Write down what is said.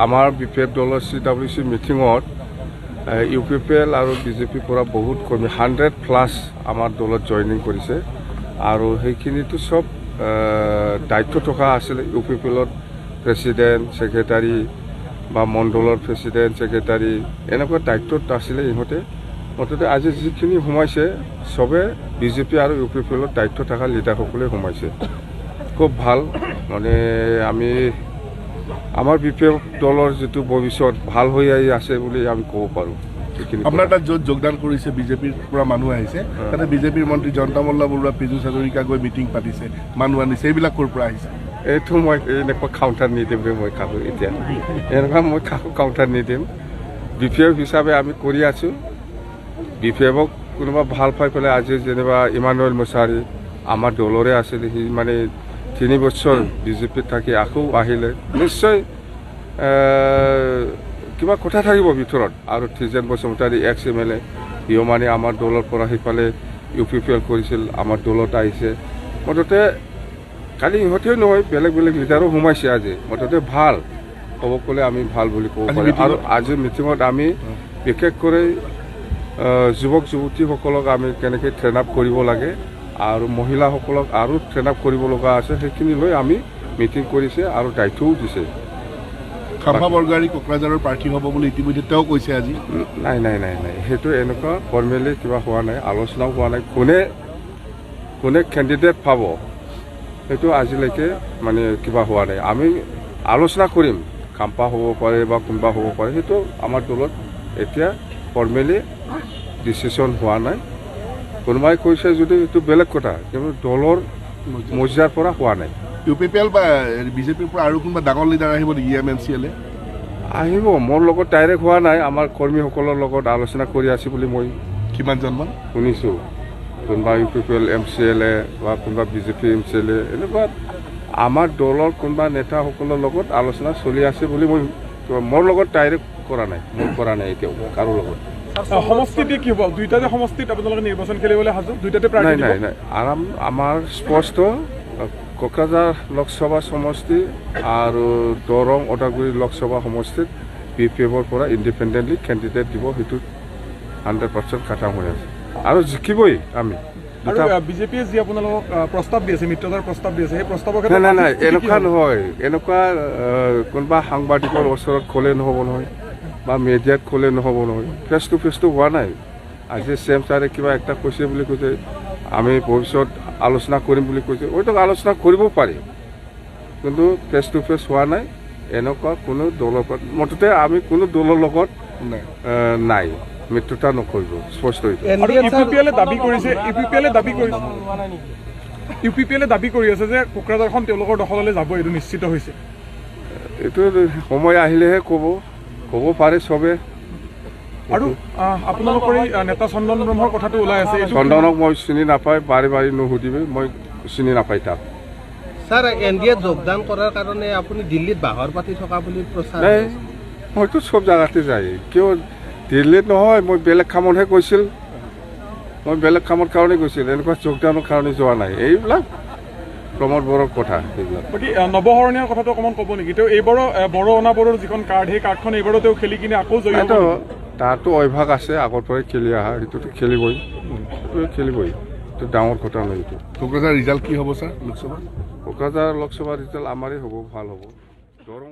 আমাৰ বিপিএফ দলৰ CWC মিটিঙত UPPL আৰু BJPৰ পৰা বহুত কৰ্মী 100+ আমাৰ দলত জইনিং কৰিছে আৰু সেইখিনিতো সব দায়িত্ব থকা আছিল। UPPLত প্ৰেছিডেণ্ট ছেক্ৰেটাৰী বা মণ্ডলৰ প্ৰেছিডেণ্ট ছেক্ৰেটাৰী এনেকুৱা দায়িত্বত আছিলে ইহঁতে। মুঠতে আজি যিখিনি সোমাইছে সবে BJP আৰু UPPLত দায়িত্ব থকা লিডাৰসকলে সোমাইছে। খুব ভাল, মানে আমি আমাৰ বিপিএফ দলৰ যিটো ভৱিষ্যত ভাল হৈ আছে বুলি আমি ক'ব পাৰোঁ। আপোনাৰ তাত য'ত যোগদান কৰিছে BJPৰ পৰা মানুহ আহিছে, তাতে BJPৰ মন্ত্ৰী জয়ন্ত মল্ল বৰুৱা, পীযুষ হাজৰিকা গৈ মিটিং পাতিছে, মানুহ আনিছে, এইবিলাক ক'ৰ পৰা আহিছে? এইটো মই এনেকুৱা কাউণ্টাৰ নিদিম যে মই কাকো এতিয়া এনেকুৱা মই কাকো কাউণ্টাৰ নিদিম। BPF হিচাপে আমি কৰি আছোঁ। BPFক কোনোবা ভাল পাই পেলাই আজি যেনিবা ইমানুৱেল মুছাহাৰী আমাৰ দলৰে আছিলে, সি মানে 3 বছৰ BJPত থাকি আকৌ আহিলে, নিশ্চয় কিবা কথা থাকিব ভিতৰত। আৰু থিজেন বসুমতাৰী ex-MLA, সিও মানে আমাৰ দলৰ পৰা সিফালে UPPL কৰিছিল, আমাৰ দলত আহিছে। মুঠতে খালি ইহঁতেও নহয়, বেলেগ বেলেগ লিডাৰো সোমাইছে আজি। মুঠতে ভাল ক'ব গ'লে আমি ভাল বুলি ক'ব পাৰোঁ। আৰু আজিৰ মিটিঙত আমি বিশেষ কৰি যুৱক যুৱতীসকলক আমি কেনেকৈ ট্ৰেইন আপ কৰিব লাগে আৰু মহিলাসকলক আৰু ট্ৰেইন আপ কৰিব লগা আছে, সেইখিনি লৈ আমি মিটিং কৰিছে আৰু দায়িত্বও দিছে। খাম্পা বৰগাৰী কোকৰাঝাৰৰ প্ৰাৰ্থী হ'ব বুলি ইতিমধ্যে তেওঁ কৈছে আজি। নাই নাই নাই নাই সেইটো এনেকুৱা ফৰ্মেলি কিবা হোৱা নাই, আলোচনাও হোৱা নাই। কোনে কেণ্ডিডেট পাব সেইটো আজিলৈকে মানে কিবা হোৱা নাই। আমি আলোচনা কৰিম, খাম্পা হ'ব পাৰে বা কোনোবা হ'ব পাৰে, সেইটো আমাৰ দলত এতিয়া ফৰ্মেলি ডিচিশ্যন হোৱা নাই। কোনোবাই কৈছে যদি এইটো বেলেগ কথা, কিন্তু দলৰ মজিয়াৰ পৰা হোৱা নাই। UPPL বা BJPৰ পৰা আৰু কোনোবা ডাঙৰ লিডাৰ আহিব নেকি? MNCL আহিব, মোৰ লগত ডাইৰেক্ট হোৱা নাই, আমাৰ কৰ্মীসকলৰ লগত আলোচনা কৰি আছে বুলি মই কিমানজনমান শুনিছোঁ। কোনোবা UPPL MCLA বা কোনোবা BJP MCLA, এনেকুৱা আমাৰ দলৰ কোনোবা নেতাসকলৰ লগত আলোচনা চলি আছে বুলি মোৰ লগত ডাইৰেক্ট কৰা নাই, মোৰ কৰা নাই এতিয়াও কাৰো লগত। সমষ্টিতে কি হ'ব? দুইটাতে সমষ্টিত আপোনালোকে নিৰ্বাচন খেলিবলৈ সাজু? দুইটাতে প্ৰাৰ্থী নাই নাই নাই, আমাৰ স্পষ্ট কোকৰাঝাৰ লোকসভা সমষ্টি আৰু দৰং ওদালগুৰি লোকসভা সমষ্টিত BPFৰ পৰা ইণ্ডিপেণ্ডেণ্টলি কেণ্ডিডেট দিব, সেইটো 100% খাটাম হৈ আছে আৰু জিকিবই আমি। আৰু BJPয়ে যি আপোনালোকক প্ৰস্তাৱ দি আছে, মিত্ৰতাৰ প্ৰস্তাৱ দি আছে, সেই প্ৰস্তাৱৰ নাই নাই এনেকুৱা নহয়। এনেকুৱা কোনোবা সাংবাদিকৰ ওচৰত ক'লে নহ'ব নহয় বা মিডিয়াত ক'লে নহ'ব নহয়। ফেচ টু ফেচটো হোৱা নাই। আজি CM ছাৰে কিবা একটা কৈছে বুলি কৈছে, আমি ভৱিষ্যত আলোচনা কৰিম বুলি কৈছে, হয়তো আলোচনা কৰিব পাৰি, কিন্তু ফেচ টু ফেচ হোৱা নাই। এনেকুৱা কোনো দলৰ লগত, মুঠতে আমি কোনো দলৰ লগত নাই, মিত্ৰতা নকৰিব, স্পষ্ট হৈছে। UPPLে দাবী কৰি আছে যে কোকৰাঝাৰখন তেওঁলোকৰ দখললৈ যাব, এইটো নিশ্চিত হৈছে। এইটো সময় আহিলেহে ক'ব পাৰে চবে। আৰু আপোনালোকৰ এই নেতা চন্দন ব্ৰহ্মৰ কথাটো ওলাই আছে। চন্দনক মই চিনি নাপায়, বাৰে বাৰে নুসুধিবি, মই চিনি নাপাই তাক। ছাৰ, NDAত যোগদান কৰাৰ কাৰণে আপুনি দিল্লীত বাহৰ পাতি থকা বুলি প্ৰচাৰ নাই, মইতো চব জেগাতে যায়। কিয় দিল্লীত নহয়, মই বেলেগ কামতহে গৈছিল। মই বেলেগ কামৰ কাৰণে গৈছিল, এনেকুৱা যোগদানৰ কাৰণে যোৱা নাই। এইবিলাক প্ৰমোদ বড়োৰ কথা। এইবিলাক বাকী নৱহৰণীয়াৰ কথাটো অকণমান ক'ব নেকি? তেওঁ এইবাৰো বড়ো অনাবড়োৰ যিখন কাৰ্ড, সেই কাৰ্ডখন এইবাৰো তেওঁ খেলি কিনে আকৌ জয়ী হ'ব। তাৰতো অভ্যাস আছে আগৰ পৰাই খেলি অহা, সেইটোতো খেলিবই, এইটো ডাঙৰ কথা নহয়। এইটো কোকৰাঝাৰ ৰিজাল্ট কি হ'ব ছাৰ লোকসভা? কোকৰাঝাৰ লোকসভা ৰিজাল্ট আমাৰেই হ'ব, ভাল হ'ব। দৰং